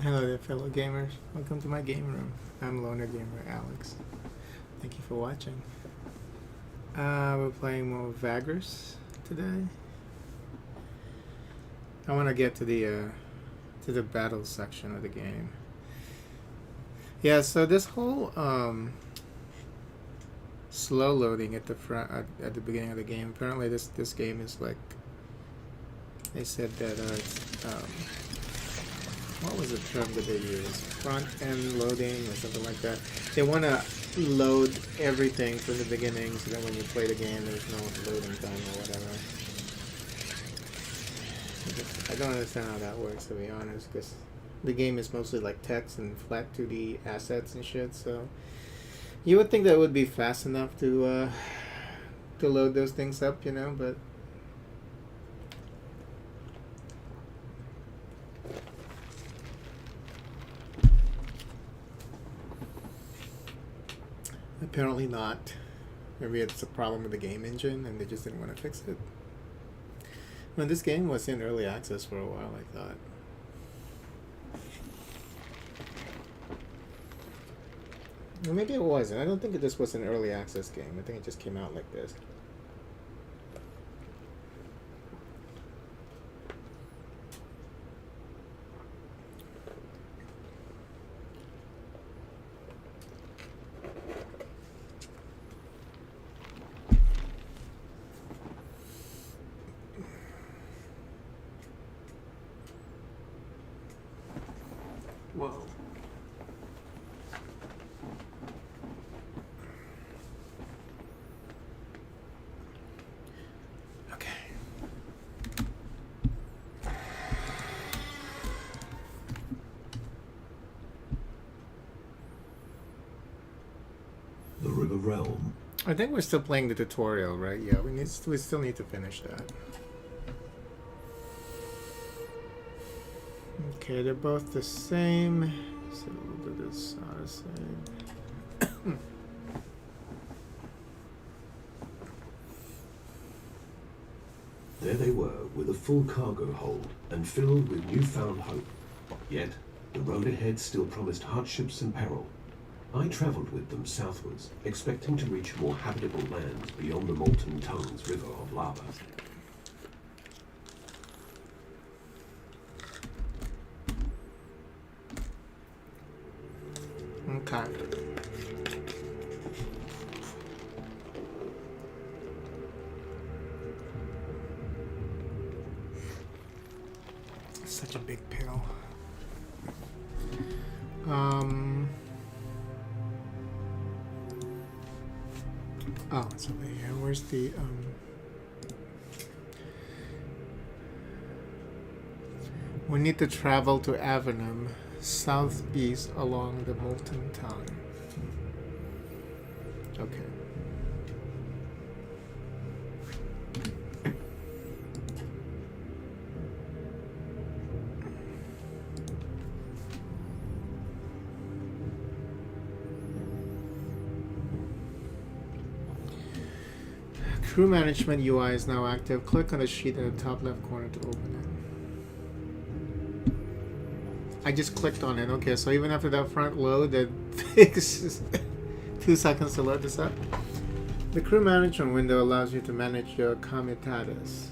Hello there, fellow gamers. Welcome to my game room. I'm Loner Gamer Alex. Thank you for watching. We're playing more Vagrus today. I want to get to the battle section of the game. Yeah, so this whole slow loading at the front at the beginning of the game. Apparently, this game is like they said that it's what was the term that they used? Front end loading or something like that. They want to load everything from the beginning so that when you play the game there's no loading time or whatever. I don't understand how that works, to be honest, because the game is mostly like text and flat 2D assets and shit, so you would think that would be fast enough to load those things up, you know, but apparently not. Maybe it's a problem with the game engine and they just didn't want to fix it. Well, this game was in early access for a while, I thought. Well, maybe it wasn't. I don't think this was an early access game. I think it just came out like this. Whoa. Okay. The Riven Realms. I think we're still playing the tutorial, right? Yeah, we still need to finish that. Okay, they're both the same. So we'll do this the same. There they were, with a full cargo hold and filled with newfound hope. Yet, the road ahead still promised hardships and peril. I travelled with them southwards, expecting to reach more habitable lands beyond the Molten Tongue's river of lava. Okay. Such a big pill. Oh, it's over here. Where's the We need to travel to Avenum, southeast along the Molten Tongue. Okay. Crew management UI is now active. Click on the sheet in the top left corner to open it. I just clicked on it. Okay, so even after that front load, that takes 2 seconds to load this up. The crew management window allows you to manage your comitatus.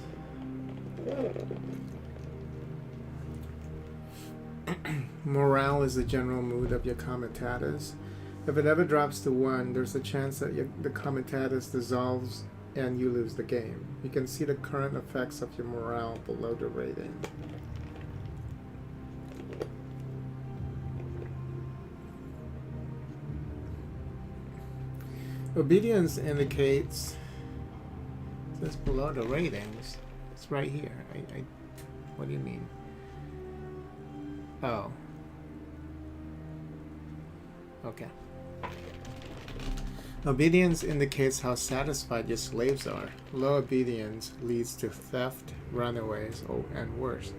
Morale is the general mood of your comitatus. If it ever drops to 1, there's a chance that the comitatus dissolves and you lose the game. You can see the current effects of your morale below the rating. Obedience indicates it's below the ratings. It's right here. What do you mean? Oh. Okay. Obedience indicates how satisfied your slaves are. Low obedience leads to theft, runaways, and worse.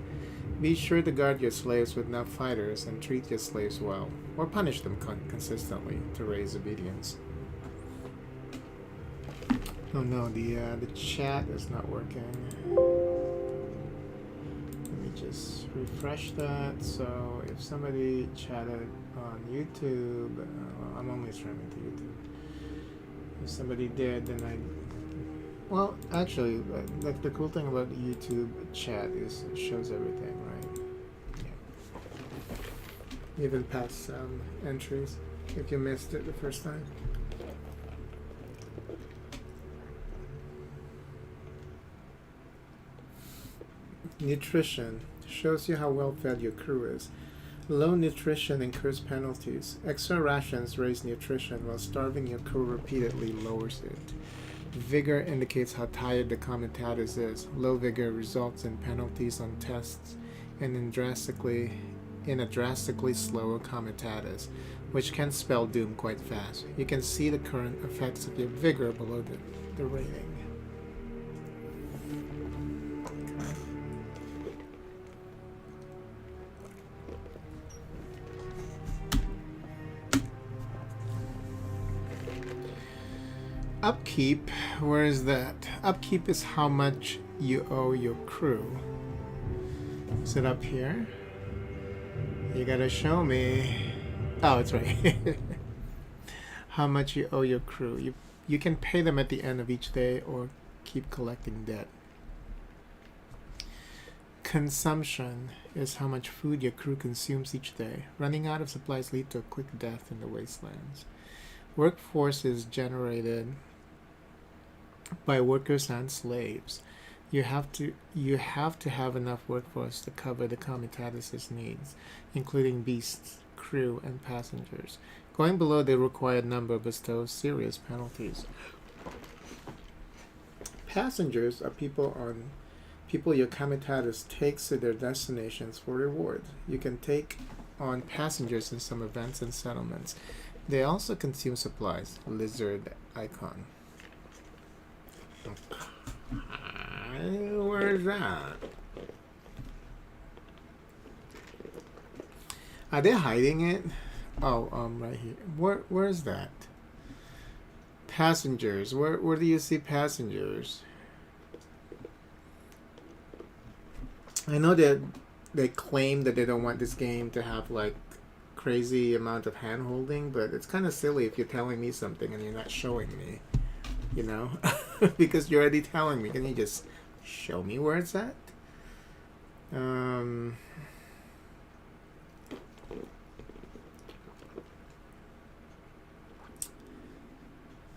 Be sure to guard your slaves with enough fighters and treat your slaves well, or punish them consistently to raise obedience. Oh no, the chat is not working. Let me just refresh that. So if somebody chatted on YouTube, I'm only streaming to YouTube. If somebody did, then well, actually, like the cool thing about YouTube chat is it shows everything, right? Yeah. Even past entries, if you missed it the first time. Nutrition shows you how well fed your crew is. Low nutrition incurs penalties. Extra rations raise nutrition, while starving your crew repeatedly lowers it. Vigor indicates how tired the comitatus is. Low vigor results in penalties on tests and in a drastically slower comitatus, which can spell doom quite fast. You can see the current effects of your vigor below the rating. Upkeep, where is that? Upkeep is how much you owe your crew. Is it up here? You gotta show me. Oh, it's right. How much you owe your crew. You can pay them at the end of each day or keep collecting debt. Consumption is how much food your crew consumes each day. Running out of supplies lead to a quick death in the wastelands. Workforce is generated by workers and slaves. You have to have enough workforce to cover the comitatus's needs, including beasts, crew, and passengers. Going below the required number bestows serious penalties. Passengers are people your comitatus takes to their destinations for reward. You can take on passengers in some events and settlements. They also consume supplies. Lizard icon. Where's that? Are they hiding it? Oh, right here. Where is that? Passengers. Where do you see passengers? I know that they claim that they don't want this game to have like crazy amount of hand holding, but it's kind of silly if you're telling me something and you're not showing me, you know. Because you're already telling me. Can you just show me where it's at?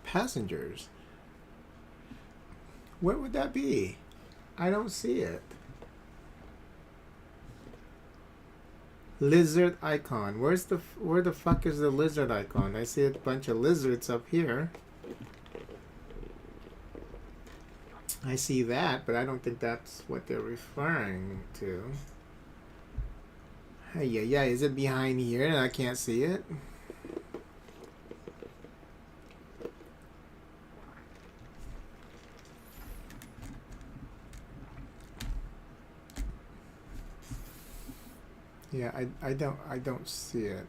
Passengers. Where would that be? I don't see it. Lizard icon. Where the fuck is the lizard icon? I see a bunch of lizards up here. I see that, but I don't think that's what they're referring to. Hey, yeah, is it behind here and I can't see it? Yeah, I don't see it.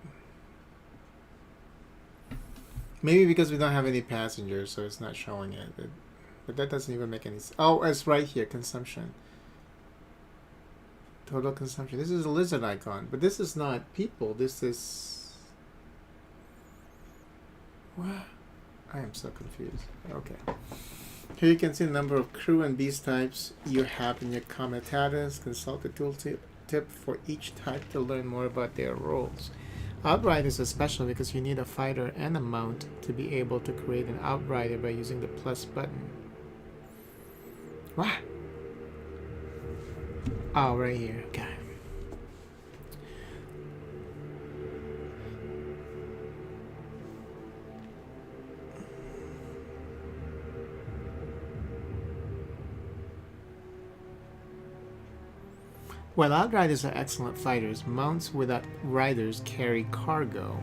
Maybe because we don't have any passengers, so it's not showing it. But that doesn't even make any sense. Oh, it's right here, consumption. Total consumption. This is a lizard icon, but this is not people. This is... What? I am so confused. Okay. Here you can see the number of crew and beast types you have in your comitatus. Consult the tooltip for each type to learn more about their roles. Outriders are special because you need a fighter and a mount to be able to create an outrider by using the plus button. What? Oh, right here. Okay. While outriders are excellent fighters, mounts without riders carry cargo.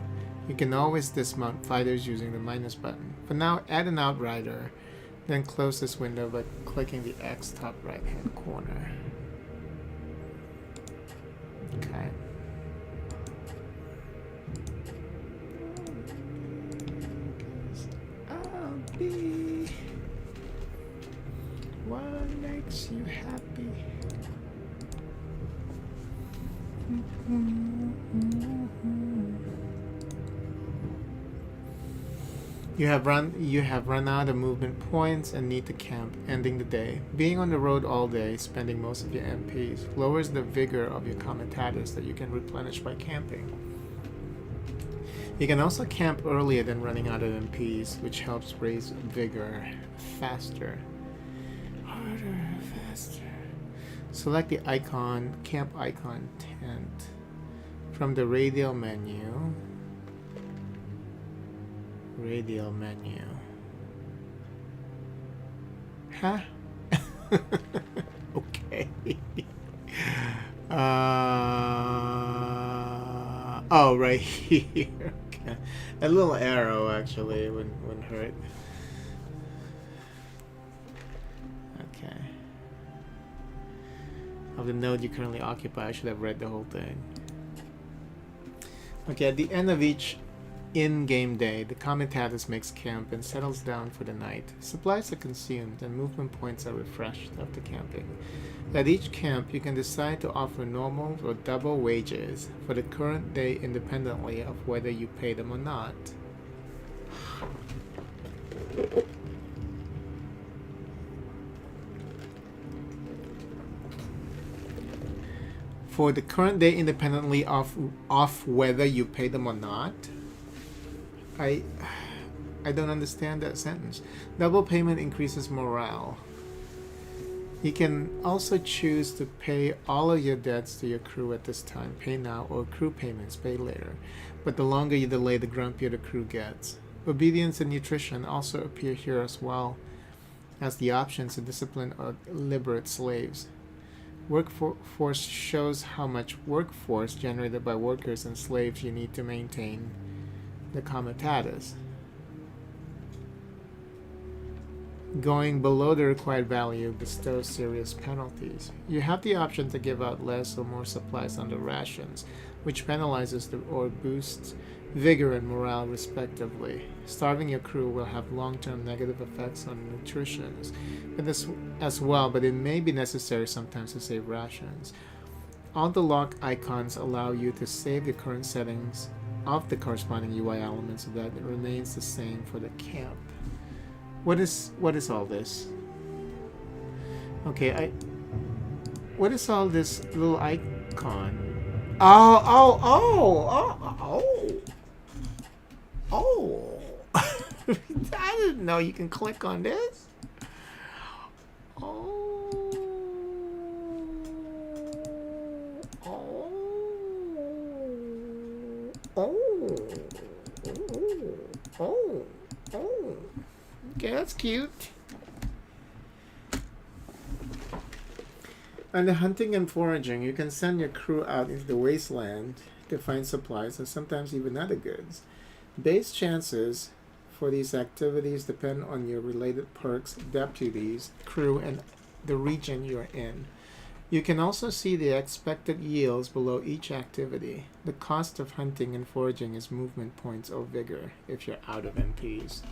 You can always dismount fighters using the minus button. For now, add an outrider, then close this window by clicking the X top right hand corner. Okay. I'll be what makes you happy. You have run out of movement points and need to camp, ending the day. Being on the road all day, spending most of your MPs, lowers the vigor of your comitatus that you can replenish by camping. You can also camp earlier than running out of MPs, which helps raise vigor faster. Harder, faster. Select the icon, camp icon tent, from the radial menu. Radial menu. Huh? Okay. Oh, right here. Okay. A little arrow actually wouldn't hurt. Okay. Of the node you currently occupy, I should have read the whole thing. Okay, at the end of each in-game day, the comitatus makes camp and settles down for the night. Supplies are consumed and movement points are refreshed after camping. At each camp, you can decide to offer normal or double wages for the current day independently of whether you pay them or not. For the current day independently of whether you pay them or not? I don't understand that sentence. Double payment increases morale. You can also choose to pay all of your debts to your crew at this time. Pay now, or crew payments pay later. But the longer you delay, the grumpier the crew gets. Obedience and nutrition also appear here as well as the options to discipline or liberate slaves. Workforce shows how much workforce generated by workers and slaves you need to maintain the comitatus. Going below the required value bestows serious penalties. You have the option to give out less or more supplies under rations, which penalizes or boosts vigor and morale respectively. Starving your crew will have long-term negative effects on nutrition as well, but it may be necessary sometimes to save rations. All the lock icons allow you to save the current settings of the corresponding UI elements so that it remains the same for the camp. What is all this? Okay, what is all this little icon? Oh. I didn't know you can click on this. Okay, that's cute. Under hunting and foraging, you can send your crew out into the wasteland to find supplies and sometimes even other goods. Base chances for these activities depend on your related perks, deputies, crew, and the region you're in. You can also see the expected yields below each activity. The cost of hunting and foraging is movement points or vigor if you're out of MPs.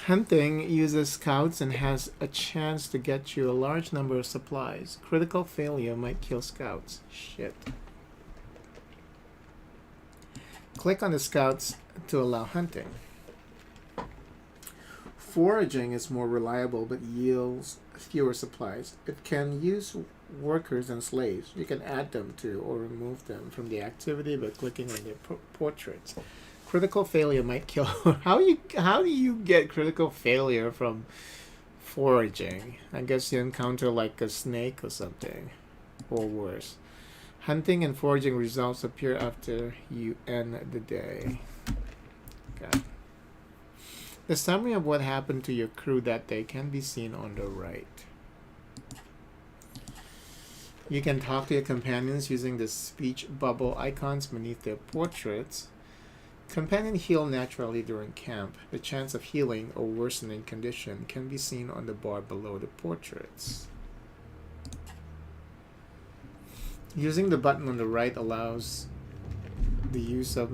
Hunting uses scouts and has a chance to get you a large number of supplies. Critical failure might kill scouts. Shit. Click on the scouts to allow hunting. Foraging is more reliable but yields fewer supplies. It can use workers and slaves. You can add them to or remove them from the activity by clicking on their portraits. Critical failure might kill. How do you get critical failure from foraging? I guess you encounter like a snake or something, or worse. Hunting and foraging results appear after you end the day. Okay. The summary of what happened to your crew that day can be seen on the right. You can talk to your companions using the speech bubble icons beneath their portraits. Companions heal naturally during camp. The chance of healing or worsening condition can be seen on the bar below the portraits. Using the button on the right allows the use of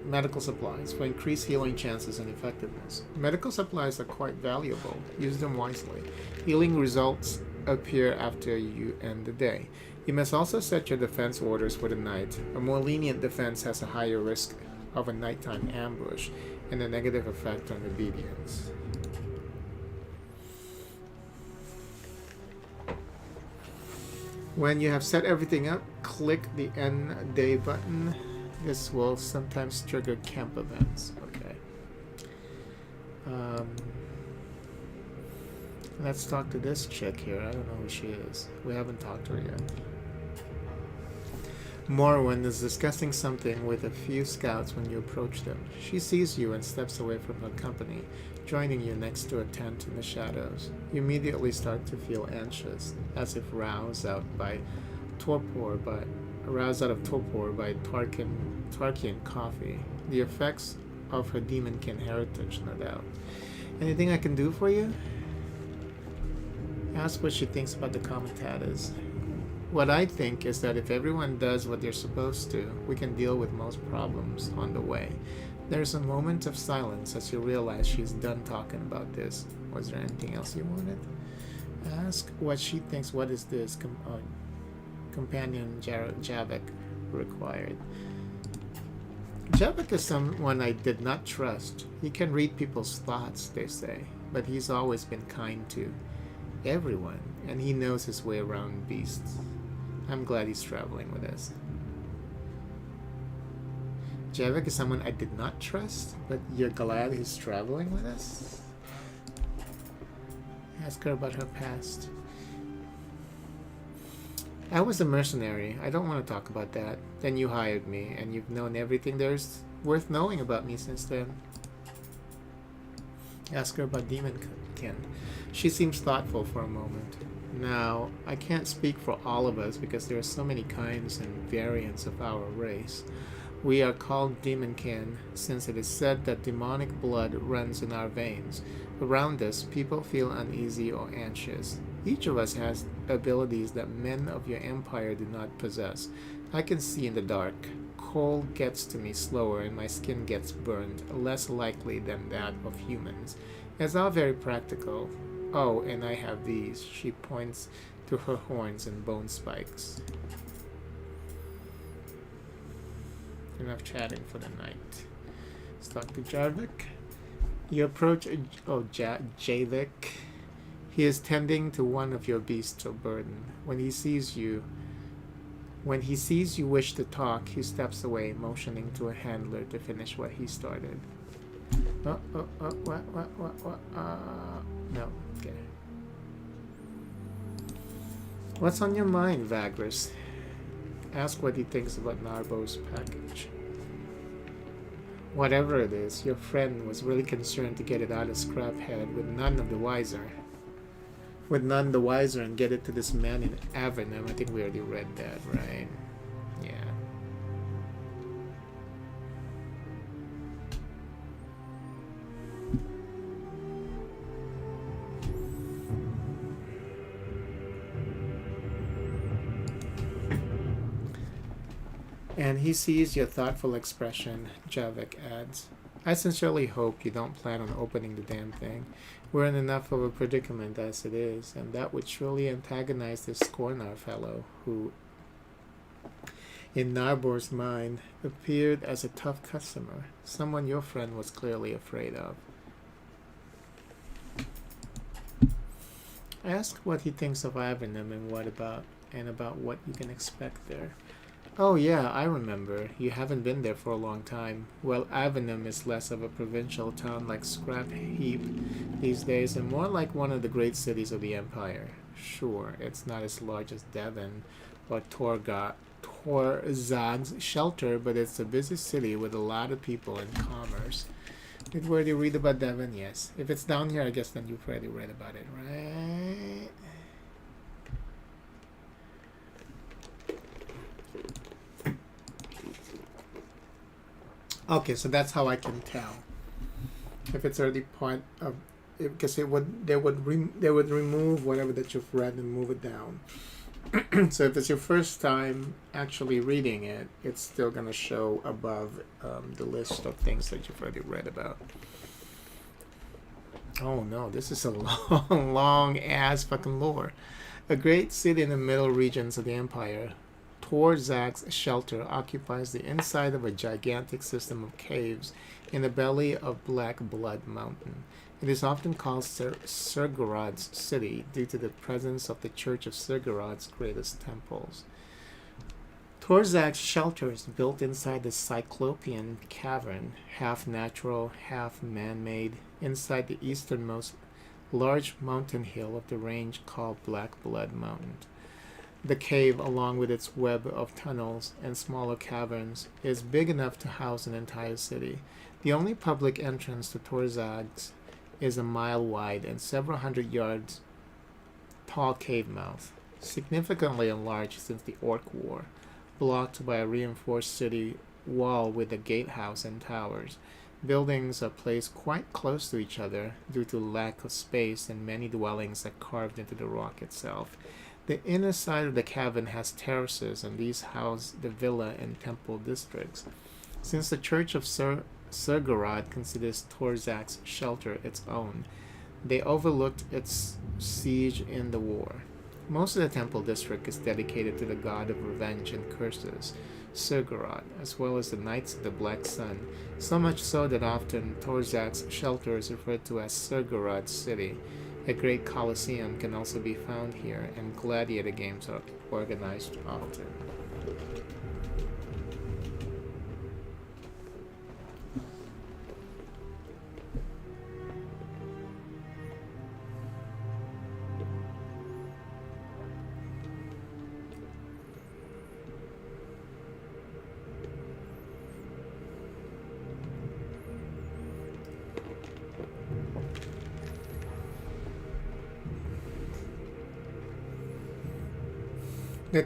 medical supplies for increased healing chances and effectiveness. Medical supplies are quite valuable. Use them wisely. Healing results appear after you end the day. You must also set your defense orders for the night. A more lenient defense has a higher risk of a nighttime ambush and a negative effect on obedience. When you have set everything up, click the end day button. This will sometimes trigger camp events. Okay. Let's talk to this chick here. I don't know who she is. We haven't talked to her yet. Morwen is discussing something with a few scouts when you approach them. She sees you and steps away from her company, joining you next to a tent in the shadows. You immediately start to feel anxious, as if roused out of torpor by Tarkian coffee. The effects of her demonkin heritage, no doubt. Anything I can do for you? Ask what she thinks about the commentators. What I think is that if everyone does what they're supposed to, we can deal with most problems on the way. There's a moment of silence as you realize she's done talking about this. Was there anything else you wanted? Ask what she thinks. What is this? Companion Javik required. Javik is someone I did not trust. He can read people's thoughts, they say, but he's always been kind to everyone, and he knows his way around beasts. I'm glad he's traveling with us. Javik is someone I did not trust, but you're glad he's traveling with us? Ask her about her past. I was a mercenary. I don't want to talk about that. Then you hired me, and you've known everything there's worth knowing about me since then. Ask her about Demonkin. She seems thoughtful for a moment. Now, I can't speak for all of us because there are so many kinds and variants of our race. We are called Demonkin since it is said that demonic blood runs in our veins. Around us, people feel uneasy or anxious. Each of us has abilities that men of your empire do not possess. I can see in the dark. Cold gets to me slower and my skin gets burned, less likely than that of humans. It's all very practical. Oh, and I have these. She points to her horns and bone spikes. Enough chatting for the night. Let's talk to Javik. You approach Javik. He is tending to one of your beasts of burden. When he sees you wish to talk, he steps away, motioning to a handler to finish what he started. What? No, okay. What's on your mind, Vagrus? Ask what he thinks about Narbo's package. Whatever it is, your friend was really concerned to get it out of Scraphead with none the wiser, and get it to this man in Avernum. I think we already read that, right? Yeah. And he sees your thoughtful expression, Javik adds. I sincerely hope you don't plan on opening the damn thing. We're in enough of a predicament as it is, and that would surely antagonize this Scornar fellow, who, in Narbor's mind, appeared as a tough customer, someone your friend was clearly afraid of. Ask what he thinks of Avernum and about what you can expect there. Oh yeah, I remember. You haven't been there for a long time. Well, Avernum is less of a provincial town like Scrap Heap these days and more like one of the great cities of the Empire. Sure, it's not as large as Devon or Torzag's Shelter, but it's a busy city with a lot of people and commerce. Did you already read about Devon? Yes. If it's down here, I guess then you've already read about it, right? Okay, so that's how I can tell if it's already part of, because they would remove whatever that you've read and move it down. So if it's your first time actually reading it, it's still gonna show above the list of things that you've already read about. Oh no, this is a long ass fucking lore. A great city in the middle regions of the empire, Torzak's shelter occupies the inside of a gigantic system of caves in the belly of Black Blood Mountain. It is often called Surgorod's city due to the presence of the Church of Surgorod's greatest temples. Torzak's shelter is built inside the Cyclopean cavern, half natural, half man-made, inside the easternmost large mountain hill of the range called Black Blood Mountain. The cave, along with its web of tunnels and smaller caverns, is big enough to house an entire city. The only public entrance to Torzak's is a mile wide and several hundred yards tall cave mouth, significantly enlarged since the Orc War, blocked by a reinforced city wall with a gatehouse and towers. Buildings are placed quite close to each other due to lack of space and many dwellings are carved into the rock itself. The inner side of the cavern has terraces, and these house the villa and temple districts. Since the Church of Surgorod considers Torzak's shelter its own, they overlooked its siege in the war. Most of the temple district is dedicated to the god of revenge and curses, Surgorod, as well as the Knights of the Black Sun, so much so that often Torzak's shelter is referred to as Surgorod's city. A great coliseum can also be found here, and gladiator games are organized often.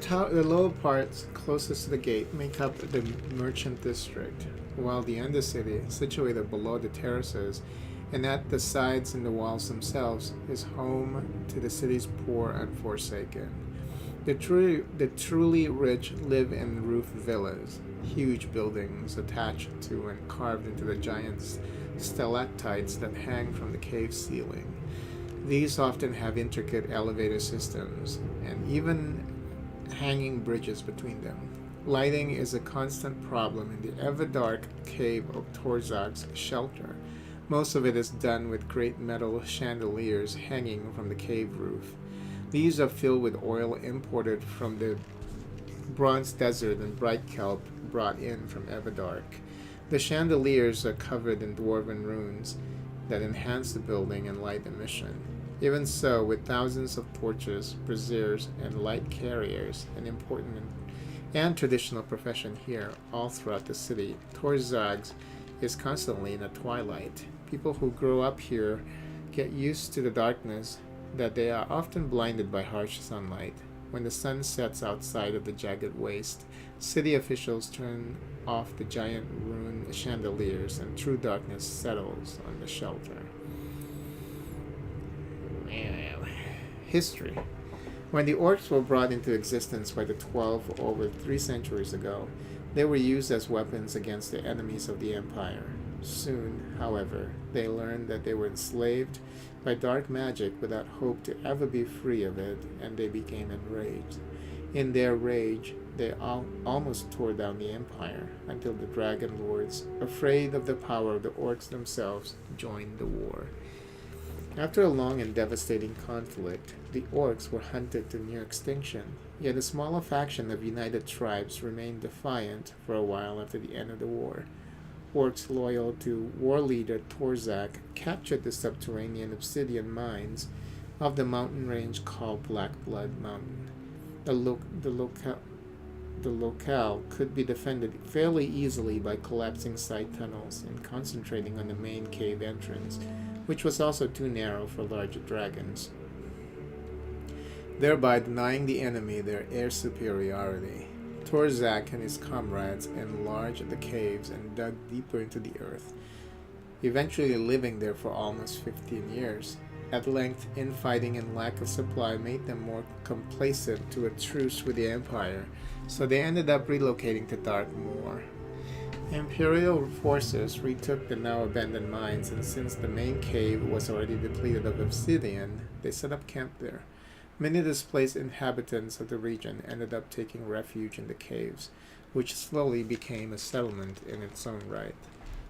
The lower parts closest to the gate make up the merchant district, while the undercity, situated below the terraces and at the sides and the walls themselves, is home to the city's poor and forsaken. The truly rich live in roof villas, huge buildings attached to and carved into the giant stalactites that hang from the cave ceiling. These often have intricate elevator systems and even hanging bridges between them. Lighting is a constant problem in the ever-dark cave of Torzak's shelter. Most of it is done with great metal chandeliers hanging from the cave roof. These are filled with oil imported from the Bronze Desert and bright kelp brought in from Everdark. The chandeliers are covered in dwarven runes that enhance the building and light emission. Even so, with thousands of torches, braziers, and light carriers, an important and traditional profession here all throughout the city, Torzak's is constantly in a twilight. People who grow up here get used to the darkness, that they are often blinded by harsh sunlight. When the sun sets outside of the jagged waste, city officials turn off the giant rune chandeliers and true darkness settles on the shelter. History. When the orcs were brought into existence by the 12 over 3 centuries ago, they were used as weapons against the enemies of the Empire. Soon, however, they learned that they were enslaved by dark magic without hope to ever be free of it, and they became enraged. In their rage, they almost tore down the Empire, until the Dragon Lords, afraid of the power of the orcs themselves, joined the war. After a long and devastating conflict, the orcs were hunted to near extinction, yet a smaller faction of united tribes remained defiant for a while after the end of the war. Orcs loyal to war leader Torzak captured the subterranean obsidian mines of the mountain range called Black Blood Mountain. The locale could be defended fairly easily by collapsing side tunnels and concentrating on the main cave entrance, which was also too narrow for larger dragons, thereby denying the enemy their air superiority. Torzak and his comrades enlarged the caves and dug deeper into the earth, eventually living there for almost 15 years. At length, infighting and lack of supply made them more complacent to a truce with the Empire, so they ended up relocating to Dark Moor. Imperial forces retook the now abandoned mines, and since the main cave was already depleted of obsidian, they set up camp there. Many displaced inhabitants of the region ended up taking refuge in the caves, which slowly became a settlement in its own right.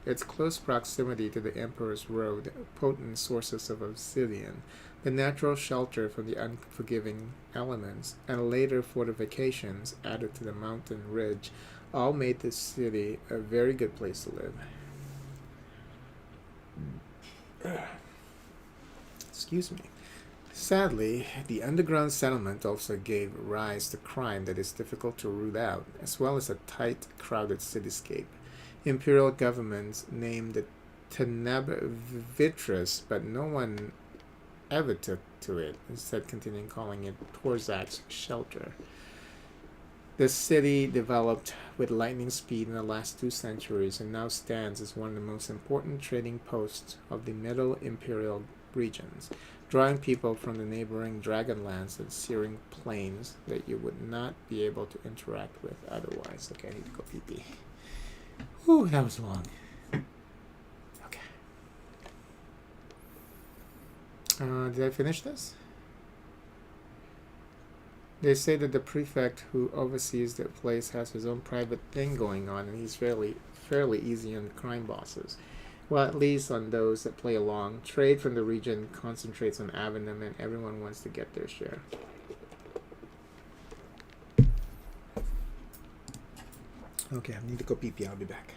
Its close proximity to the Emperor's Road, potent sources of obsidian, the natural shelter from the unforgiving elements, and later fortifications added to the mountain ridge all made this city a very good place to live. Excuse me. Sadly, the underground settlement also gave rise to crime that is difficult to root out, as well as a tight, crowded cityscape. Imperial governments named it Tenebvitrus, but no one ever took to it, instead continuing calling it Torzak's Shelter. The city developed with lightning speed in the last 2 centuries and now stands as one of the most important trading posts of the Middle Imperial regions, drawing people from the neighboring Dragonlands and Searing Plains that you would not be able to interact with otherwise. Okay, I need to go pee-pee. Whew, that was long. Okay. Did I finish this? They say that the prefect who oversees the place has his own private thing going on, and he's fairly easy on crime bosses. Well, at least on those that play along. Trade from the region concentrates on Avonum, and everyone wants to get their share. Okay, I need to go pee-pee. I'll be back.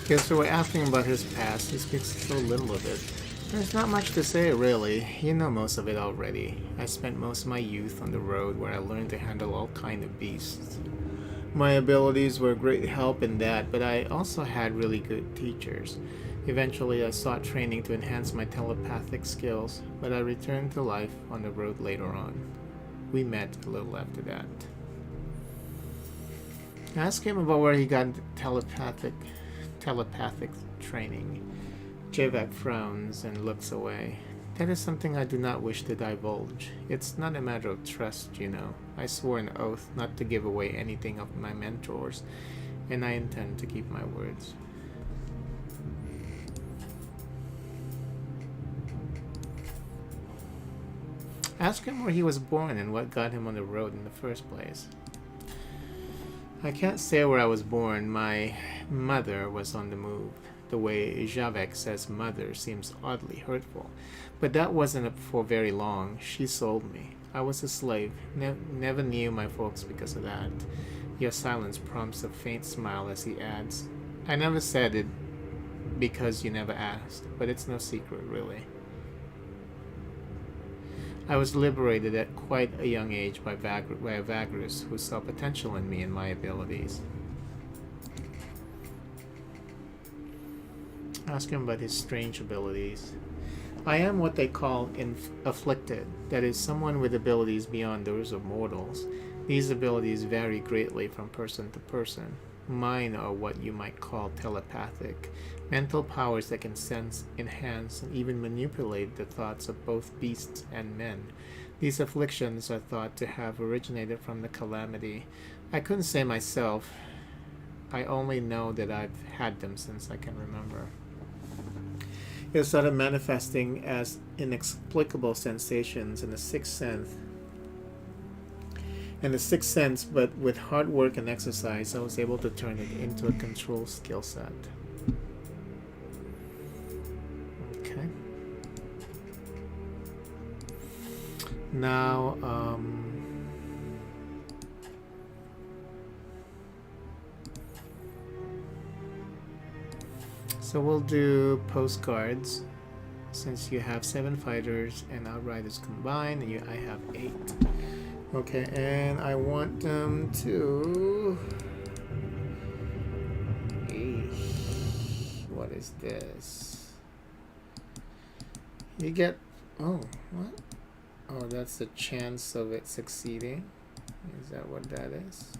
Okay, so we're asking about his past. He speaks so little of it. There's not much to say, really. You know most of it already. I spent most of my youth on the road where I learned to handle all kind of beasts. My abilities were a great help in that, but I also had really good teachers. Eventually, I sought training to enhance my telepathic skills, but I returned to life on the road later on. We met a little after that. I asked him about where he got telepathic training. Javak frowns and looks away. That is something I do not wish to divulge. It's not a matter of trust, you know. I swore an oath not to give away anything of my mentors, and I intend to keep my words. Ask him where he was born and what got him on the road in the first place. I can't say where I was born. My mother was on the move. The way Javek says mother seems oddly hurtful. But that wasn't for very long. She sold me. I was a slave. Never knew my folks because of that. Your silence prompts a faint smile as he adds, I never said it because you never asked, but it's no secret, really. I was liberated at quite a young age by a Vagrus who saw potential in me and my abilities. Ask him about his strange abilities. I am what they call afflicted, that is, someone with abilities beyond those of mortals. These abilities vary greatly from person to person. Mine are what you might call telepathic, mental powers that can sense, enhance, and even manipulate the thoughts of both beasts and men. These afflictions are thought to have originated from the calamity. I couldn't say myself. I only know that I've had them since I can remember. It started manifesting as inexplicable sensations in the sixth sense and a sixth sense, but with hard work and exercise, I was able to turn it into a control skill set. Okay. Now, so we'll do postcards. Since you have 7 fighters and outriders combined, and I have 8. Okay, and I want them to... What is this? You get... Oh, what? Oh, that's the chance of it succeeding. Is that what that is?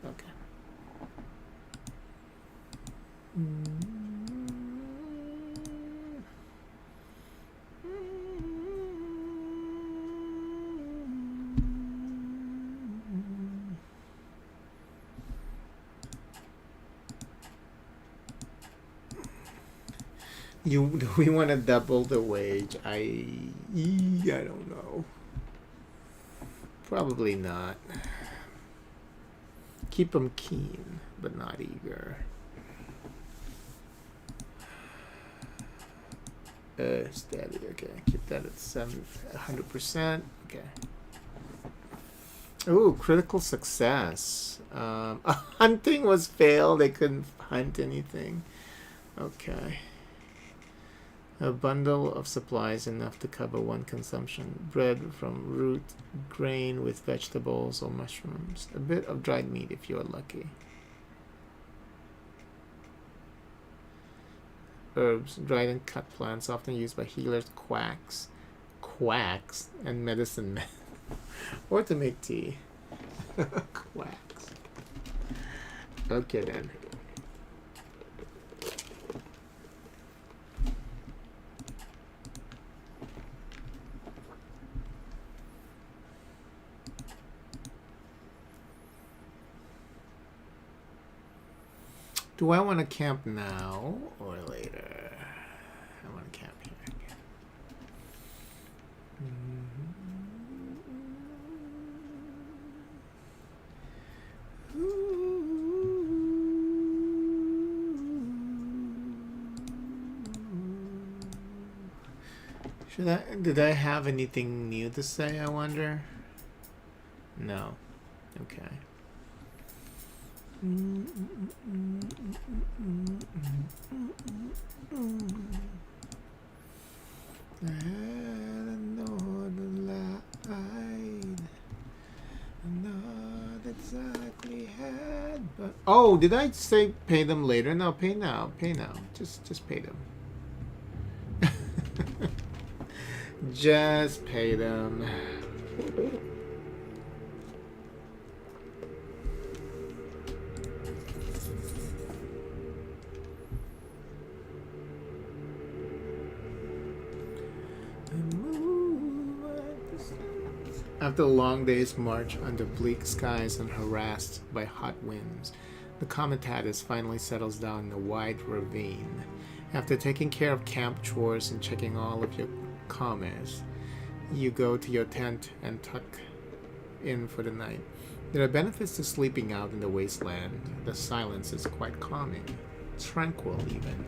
Okay. Do we want to double the wage? I don't know. Probably not. Keep them keen, but not eager. Steady. Okay, keep that at 100%. Okay. Ooh, critical success. Hunting was failed. They couldn't hunt anything. Okay. A bundle of supplies enough to cover 1 consumption. Bread from root, grain with vegetables or mushrooms. A bit of dried meat if you're lucky. Herbs, dried and cut plants often used by healers, quacks, and medicine men. Or to make tea. Quacks. Okay then. Do I want to camp now or later? I want to camp here. Did I have anything new to say, I wonder? No. Okay. I had another light. Not exactly had, but oh, did I say pay them later? No, pay now. Pay now. Just pay them. Just pay them. After a long day's march under bleak skies and harassed by hot winds, the Comitatus finally settles down in a wide ravine. After taking care of camp chores and checking all of your commerce, you go to your tent and tuck in for the night. There are benefits to sleeping out in the wasteland. The silence is quite calming, tranquil even.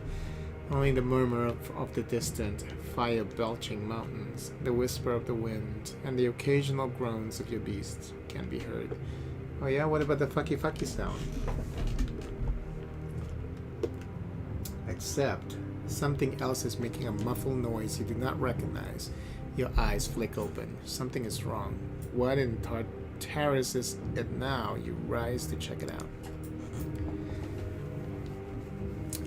Only the murmur of the distant, fire-belching mountains, the whisper of the wind, and the occasional groans of your beasts can be heard. Oh yeah, what about the fucky sound? Except, something else is making a muffled noise you do not recognize. Your eyes flick open. Something is wrong. What in Tartarus is it now? You rise to check it out.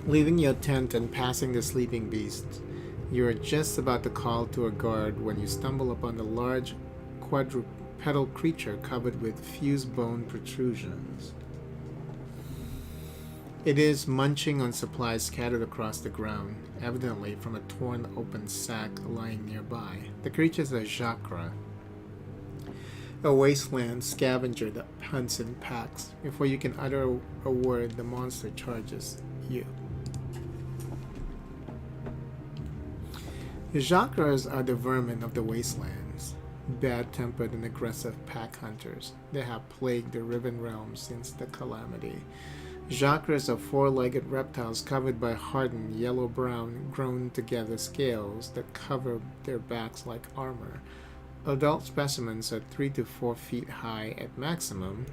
Leaving your tent and passing the sleeping beasts, you are just about to call to a guard when you stumble upon a large quadrupedal creature covered with fused bone protrusions. It is munching on supplies scattered across the ground, evidently from a torn open sack lying nearby. The creature is a Jacra, a wasteland scavenger that hunts in packs. Before you can utter a word, the monster charges you. The Jacras are the vermin of the wastelands. bad-tempered and aggressive pack hunters. They have plagued the Riven Realms since the calamity. Vagrus are four-legged reptiles covered by hardened yellow-brown, grown-together scales that cover their backs like armor. Adult specimens are 3 to 4 feet high at maximum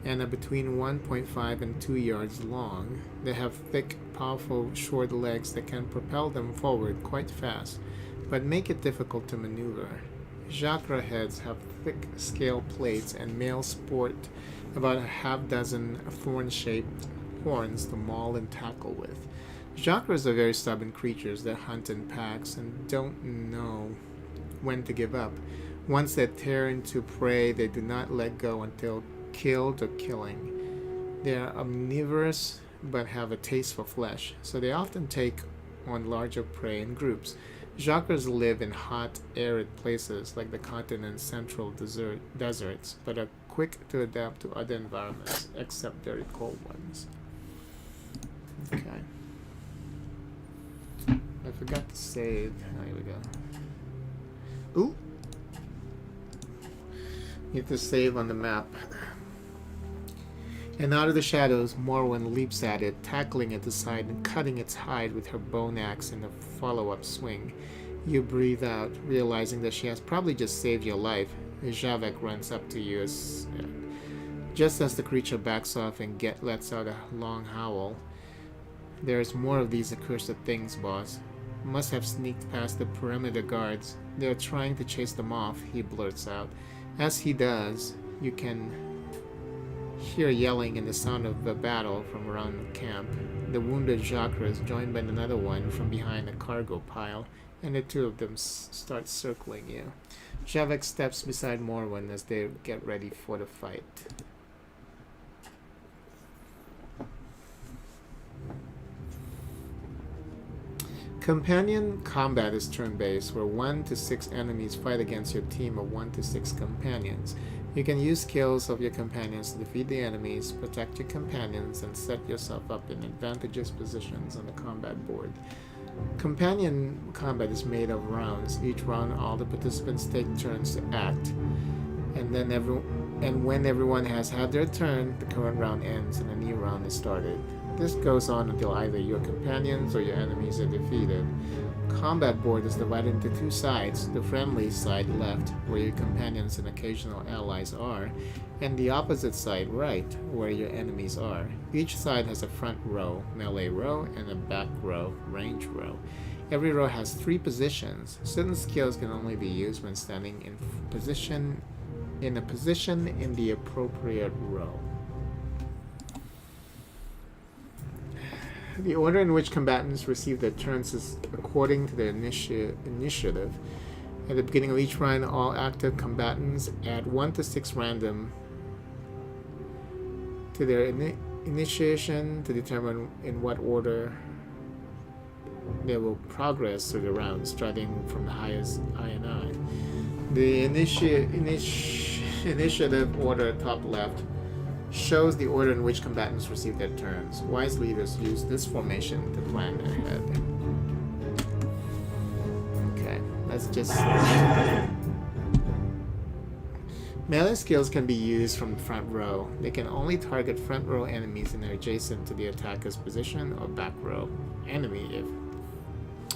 and are between 1.5 and 2 yards long. They have thick, powerful, short legs that can propel them forward quite fast, but make it difficult to maneuver. Chakra heads have thick scale plates, and males sport about a half-dozen thorn-shaped horns to maul and tackle with. Chakras are very stubborn creatures that hunt in packs and don't know when to give up. Once they tear into prey, they do not let go until killed or killing. They are omnivorous but have a taste for flesh, so they often take on larger prey in groups. Chakras live in hot, arid places like the continent's central deserts, but are quick to adapt to other environments, except very cold ones. Okay. I forgot to save. Oh, here we go. Ooh! You have to save on the map. And out of the shadows, Morwen leaps at it, tackling it aside and cutting its hide with her bone axe in a follow-up swing. You breathe out, realizing that she has probably just saved your life. Javek runs up to you just as the creature backs off and lets out a long howl. There's more of these accursed things, boss. Must have sneaked past the perimeter guards. They're trying to chase them off, he blurts out. As he does, you can hear yelling and the sound of a battle from around the camp. The wounded Jacques is joined by another one from behind a cargo pile, and the two of them start circling you. Javek steps beside Morwen as they get ready for the fight. Companion combat is turn-based, where 1 to 6 enemies fight against your team of 1 to 6 companions. You can use skills of your companions to defeat the enemies, protect your companions, and set yourself up in advantageous positions on the combat board. Companion combat is made of rounds. Each round, all the participants take turns to act, and when everyone has had their turn, the current round ends and a new round is started. This goes on until either your companions or your enemies are defeated. Combat board is divided into 2 sides, the friendly side left, where your companions and occasional allies are, and the opposite side right, where your enemies are. Each side has a front row, melee row, and a back row, range row. Every row has 3 positions. Certain skills can only be used when standing in a position in the appropriate row. The order in which combatants receive their turns is according to their initiative. At the beginning of each round, all active combatants add 1 to 6 random to their initiation to determine in what order they will progress through the round, starting from the highest INI. The initiative order top left shows the order in which combatants receive their turns. Wise leaders use this formation to plan ahead. Okay, let's just... Melee skills can be used from the front row. They can only target front row enemies and are adjacent to the attacker's position, or back row enemy if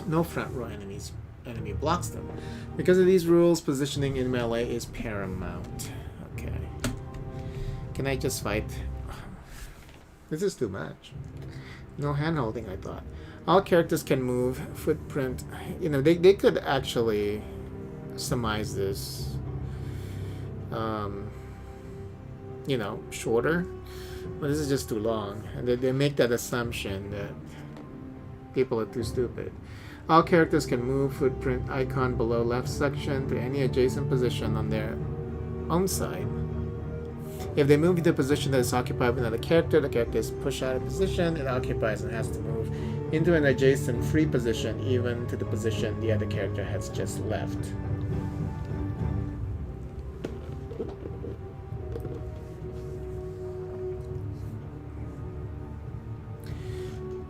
no front row enemy blocks them. Because of these rules, positioning in melee is paramount. Okay. Can I just fight? This is too much. No hand-holding, I thought. All characters can move. Footprint. You know, they could actually surmise this, you know, shorter. But this is just too long. And they make that assumption that people are too stupid. All characters can move. Footprint icon below left section to any adjacent position on their own side. If they move into a position that is occupied by another character, the character is pushed out of position it occupies and has to move into an adjacent free position, even to the position the other character has just left.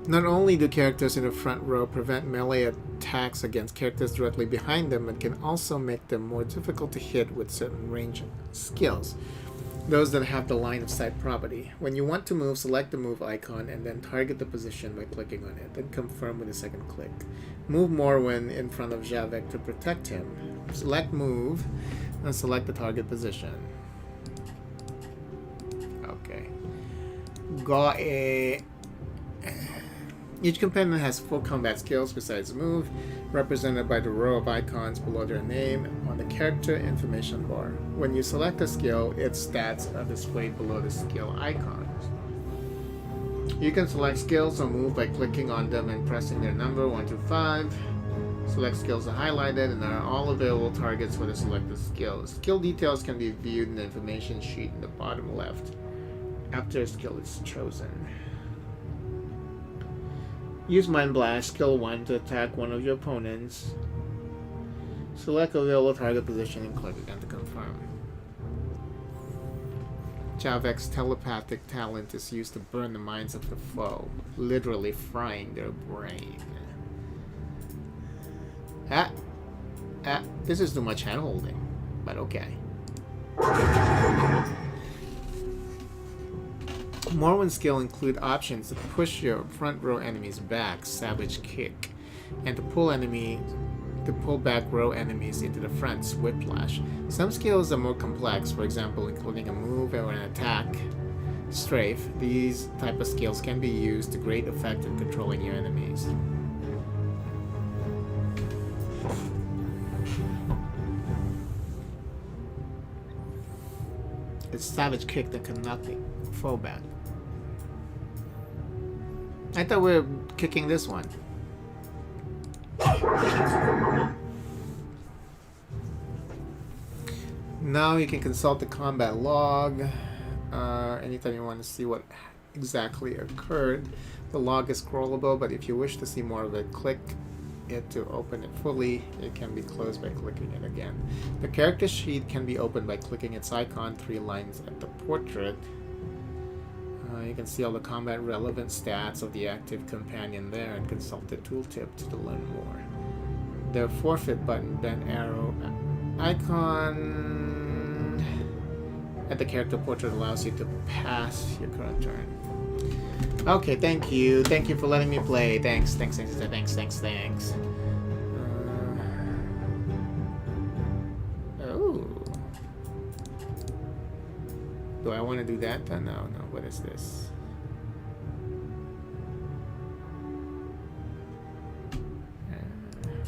Not only do characters in the front row prevent melee attacks against characters directly behind them and can also make them more difficult to hit with certain range skills. Those that have the line of sight property. When you want to move, select the move icon and then target the position by clicking on it, then confirm with a second click. Move Morwen in front of Javek to protect him. Select move and select the target position. Okay. Each companion has 4 combat skills besides move, represented by the row of icons below their name on the character information bar. When you select a skill, its stats are displayed below the skill icons. You can select skills or move by clicking on them and pressing their number 1 to 5. Select skills are highlighted and are all available targets for the selected skill. Skill details can be viewed in the information sheet in the bottom left after a skill is chosen. Use Mind Blast, skill 1, to attack one of your opponents. Select available target position and click again to confirm. Javek's telepathic talent is used to burn the minds of the foe, literally frying their brain. This is too much hand-holding, but okay. Morwen's skill include options to push your front row enemies back, Savage Kick, and to pull back row enemies into the front, Whiplash. Some skills are more complex, for example, including a move or an attack, Strafe. These type of skills can be used to great effect in controlling your enemies. It's Savage Kick that can knock the foe back. I thought we were kicking this one. Now you can consult the combat log anytime you want to see what exactly occurred. The log is scrollable, but if you wish to see more of it, click it to open it fully. It can be closed by clicking it again. The character sheet can be opened by clicking its icon 3 lines at the portrait. You can see all the combat relevant stats of the active companion there and consult the tooltip to learn more. The forfeit button, bent arrow icon at the character portrait allows you to pass your current turn. Okay, thank you. Thank you for letting me play. Thanks. Oh. Do I want to do that? No. What is this?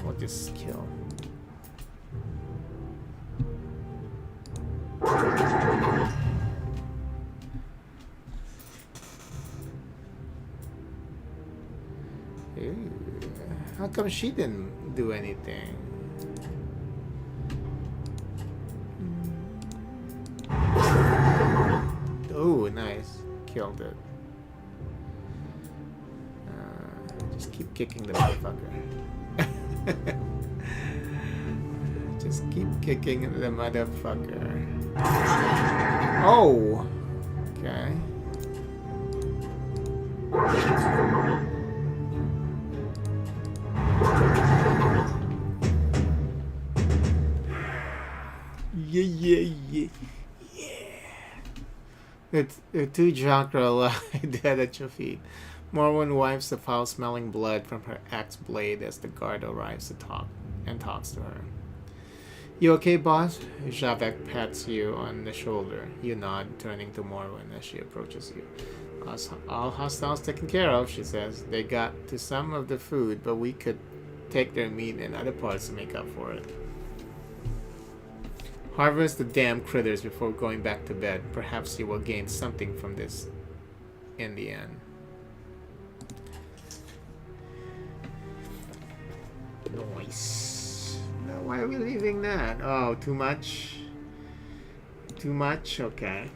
We'll just kill. Ew. How come she didn't do anything? Oh, nice. Killed it. Just keep kicking the motherfucker. Just keep kicking the motherfucker. Oh! Okay. Yeah. The 2 Chakra lie dead at your feet. Morwen wipes the foul-smelling blood from her axe blade as the guard arrives to talks to her. You okay, boss? Javek pats you on the shoulder. You nod, turning to Morwen as she approaches you. All hostiles taken care of, she says. They got to some of the food, but we could take their meat and other parts to make up for it. Harvest the damn critters before going back to bed. Perhaps you will gain something from this in the end. Nice. Now why are we leaving that? Oh, too much? Too much? Okay.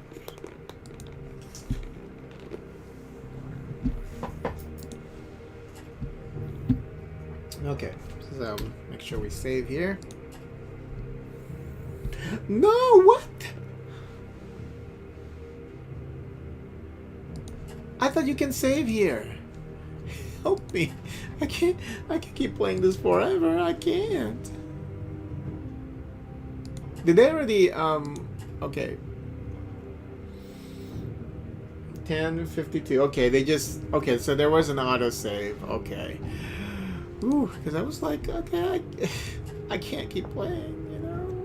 Okay, so make sure we save here. No, what? I thought you can save here. Help me. I can't keep playing this forever. I can't. Did they already okay. 10:52. Okay, they just okay, so there was an autosave. Okay. Ooh, because I was like, okay, I can't keep playing, you know?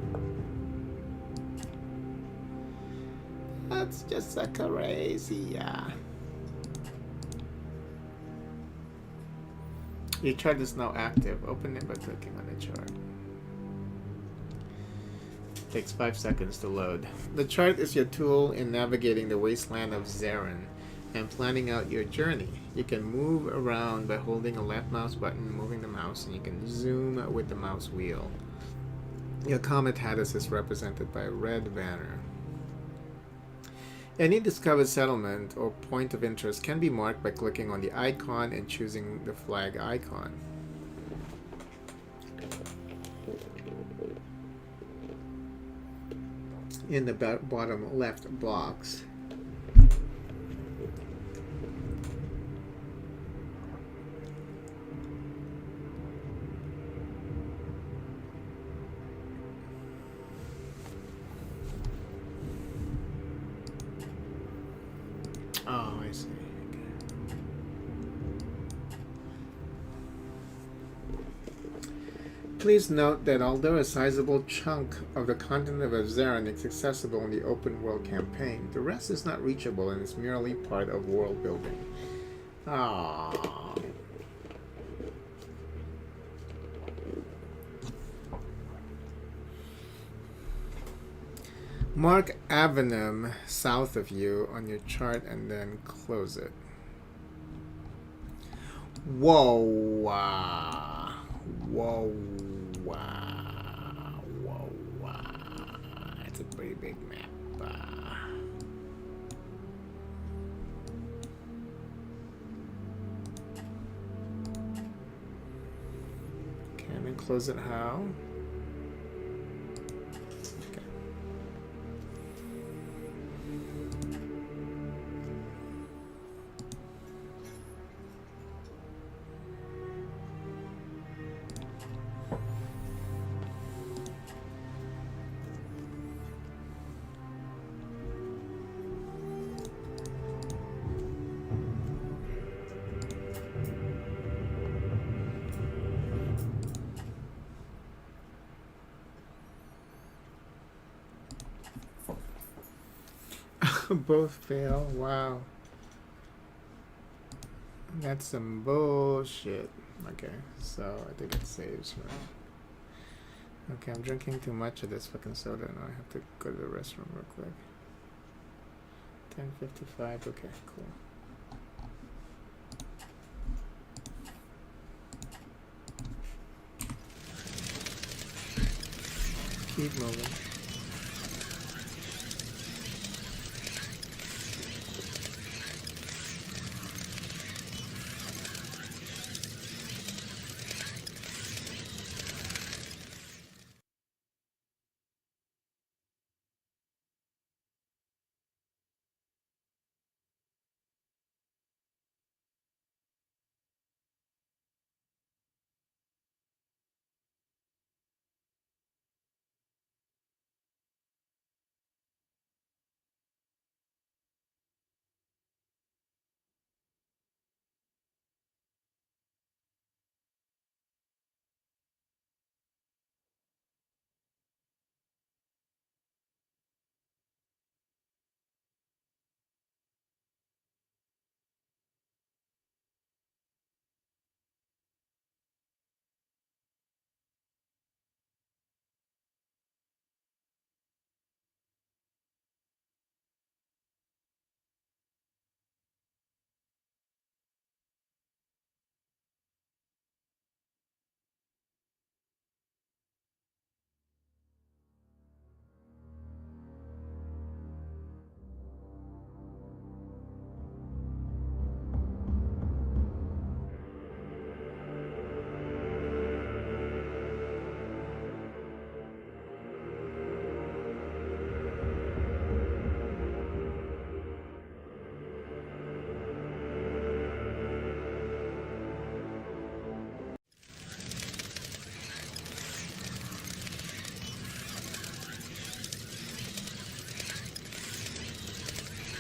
That's just so crazy, yeah. Your chart is now active. Open it by clicking on the chart. Takes 5 seconds to load. The chart is your tool in navigating the wasteland of Zarin and planning out your journey. You can move around by holding a left mouse button, moving the mouse, and you can zoom with the mouse wheel. Your comet status is represented by a red banner. Any discovered settlement or point of interest can be marked by clicking on the icon and choosing the flag icon. In the bottom left box, oh, I see. Please note that although a sizable chunk of the content of Zarin is accessible in the open world campaign, the rest is not reachable and is merely part of world building. Aww. Mark Avenem south of you on your chart and then close it. Whoa. Whoa. Whoa. It's a pretty big map. Okay, and then close it how? Okay. Both fail. Wow. That's some bullshit. Okay, so I think it saves me. Okay, I'm drinking too much of this fucking soda and I have to go to the restroom real quick. 10:55. Okay, cool. Keep moving.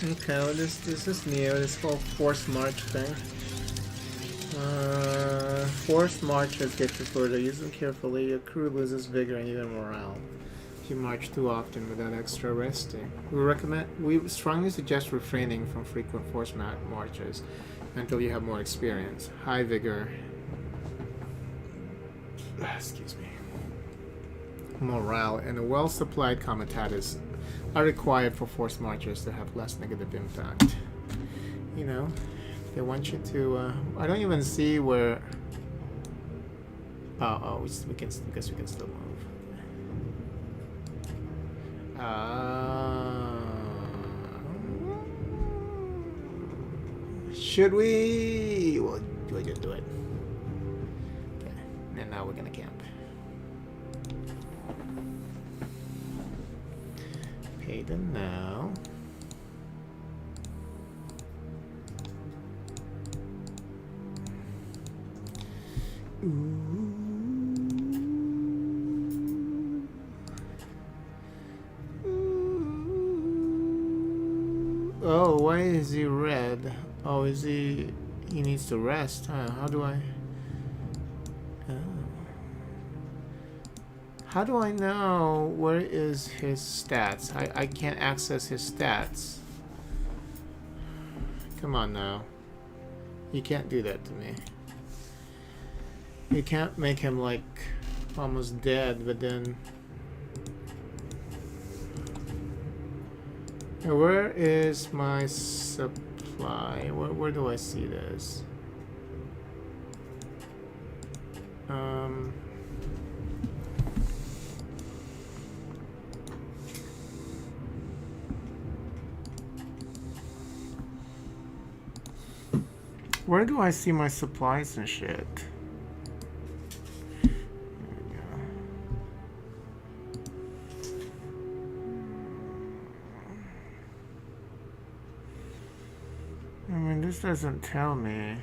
Okay, well this is new. This whole forced march thing. Forced marches get you further. Use them carefully. Your crew loses vigor and even morale if you march too often without extra resting. We strongly suggest refraining from frequent forced marches until you have more experience. High vigor. Excuse me. Morale and a well-supplied comitatus are required for forced marchers to have less negative impact. You know, they want you to. I don't even see where. We can. I guess we can still move. Should we? Well, do I just do it? Okay, and now we're gonna camp. Pay them now. Ooh. Oh, why is he red? Oh, is he needs to rest, huh? How do I... How do I know where is his stats? I can't access his stats. Come on now. You can't do that to me. You can't make him like almost dead, but then... Where is my supply? Where do I see this? Where do I see my supplies and shit? This doesn't tell me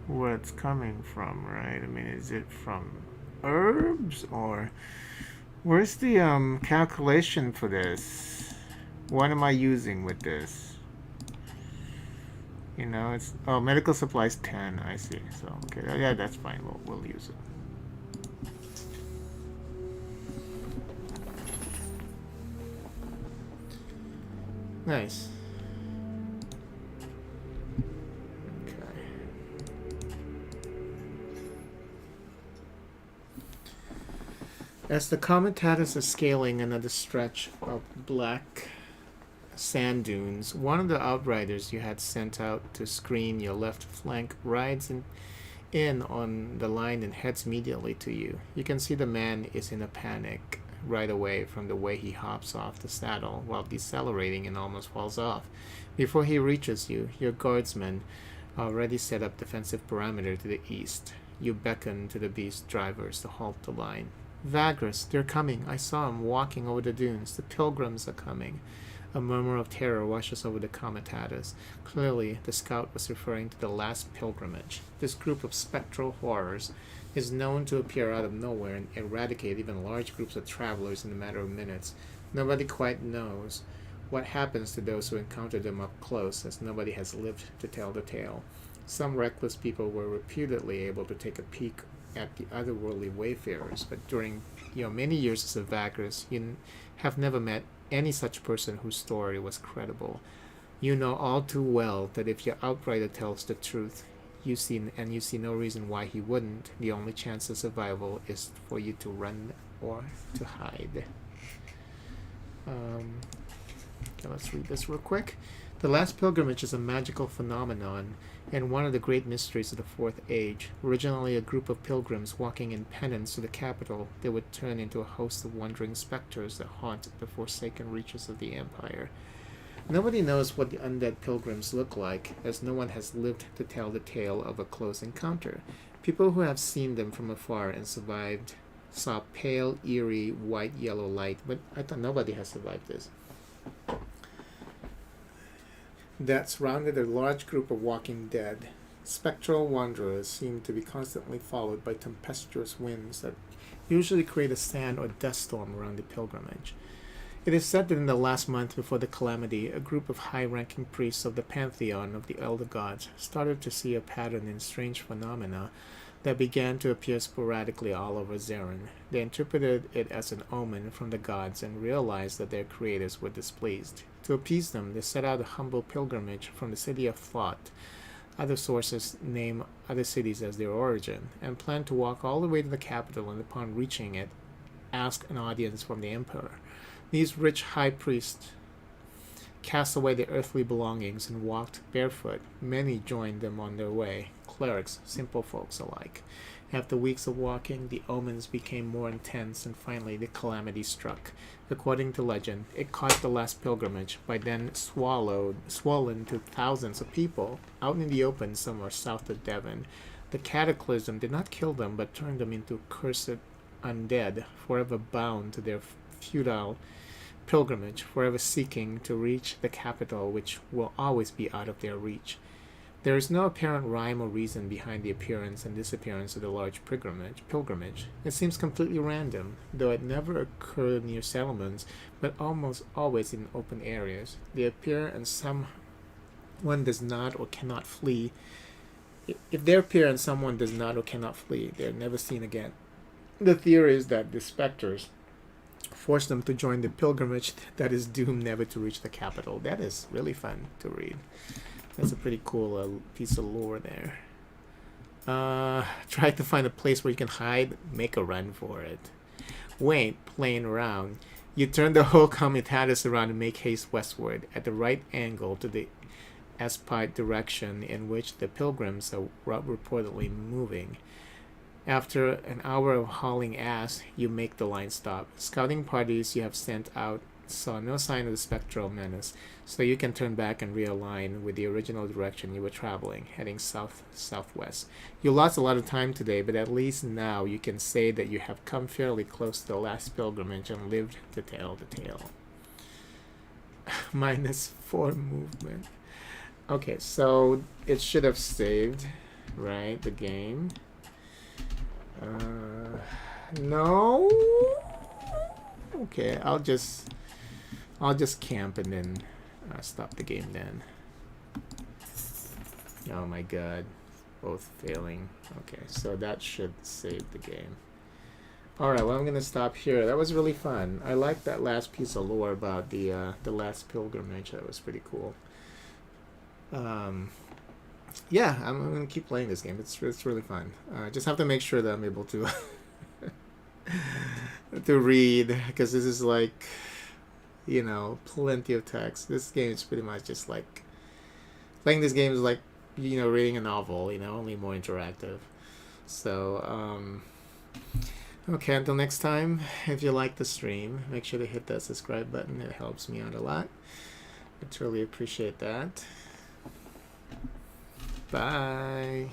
where it's coming from, right? I mean, is it from herbs or where's the calculation for this? What am I using with this? You know, it's medical supplies 10. I see. So okay, yeah, that's fine. We'll use it. Nice. As the comitatus is scaling another stretch of black sand dunes, one of the outriders you had sent out to screen your left flank rides in on the line and heads immediately to you. You can see the man is in a panic right away from the way he hops off the saddle while decelerating and almost falls off. Before he reaches you, your guardsmen already set up defensive perimeter to the east. You beckon to the beast drivers to halt the line. Vagrus, they're coming. I saw him walking over the dunes. The pilgrims are coming. A murmur of terror washes over the comitatus. Clearly, the scout was referring to the last pilgrimage. This group of spectral horrors is known to appear out of nowhere and eradicate even large groups of travelers in a matter of minutes. Nobody quite knows what happens to those who encounter them up close, as nobody has lived to tell the tale. Some reckless people were reputedly able to take a peek at the otherworldly wayfarers, but during your many years as a Vagrus, you have never met any such person whose story was credible. You know all too well that if your outrider tells the truth, you see no reason why he wouldn't. The only chance of survival is for you to run or to hide. Okay, let's read this real quick. The last pilgrimage is a magical phenomenon and one of the great mysteries of the Fourth Age. Originally a group of pilgrims walking in penance to the capital, they would turn into a host of wandering specters that haunt the forsaken reaches of the Empire. Nobody knows what the undead pilgrims look like, as no one has lived to tell the tale of a close encounter. People who have seen them from afar and survived saw pale, eerie, white-yellow light, but I thought nobody has survived this. That surrounded a large group of walking dead. Spectral wanderers seem to be constantly followed by tempestuous winds that usually create a sand or dust storm around the pilgrimage. It is said that in the last month before the calamity, a group of high-ranking priests of the pantheon of the elder gods started to see a pattern in strange phenomena that began to appear sporadically all over Zarin. They interpreted it as an omen from the gods and realized that their creators were displeased. To appease them, they set out a humble pilgrimage from the city of Thought. Other sources name other cities as their origin, and plan to walk all the way to the capital and upon reaching it, ask an audience from the emperor. These rich high priests cast away their earthly belongings and walked barefoot. Many joined them on their way, clerics, simple folks alike. After weeks of walking, the omens became more intense, and finally the calamity struck. According to legend, it caught the last pilgrimage, by then swollen to thousands of people, out in the open somewhere south of Devon. The cataclysm did not kill them, but turned them into cursed undead, forever bound to their futile pilgrimage, forever seeking to reach the capital, which will always be out of their reach. There is no apparent rhyme or reason behind the appearance and disappearance of the large pilgrimage. It seems completely random, though it never occurred near settlements, but almost always in open areas. They appear and someone does not or cannot flee. If they appear and someone does not or cannot flee, they are never seen again. The theory is that the specters force them to join the pilgrimage that is doomed never to reach the capital. That is really fun to read. That's a pretty cool piece of lore there. Try to find a place where you can hide. Make a run for it. Wait, playing around. You turn the whole Comitatus around and make haste westward at the right angle to the Espite direction in which the pilgrims are reportedly moving. After an hour of hauling ass, you make the line stop. Scouting parties you have sent out saw no sign of the spectral menace, so you can turn back and realign with the original direction you were traveling, heading south-southwest. You lost a lot of time today, but at least now you can say that you have come fairly close to the last pilgrimage and lived to tell the tale. -4 movement. Okay, so it should have saved, right, the game. No. Okay, I'll just camp and then stop the game then. Oh my god, both failing. Okay, so that should save the game. Alright, well, I'm gonna stop here. That was really fun. I like that last piece of lore about the last pilgrimage. That was pretty cool. Yeah, I'm gonna keep playing this game. It's really fun. Just have to make sure that I'm able to to read, because this is like, you know, plenty of text. This game is pretty much just like playing this game is like, you know, reading a novel. You know, only more interactive. So okay, until next time. If you like the stream, make sure to hit that subscribe button. It helps me out a lot. I truly appreciate that. Bye.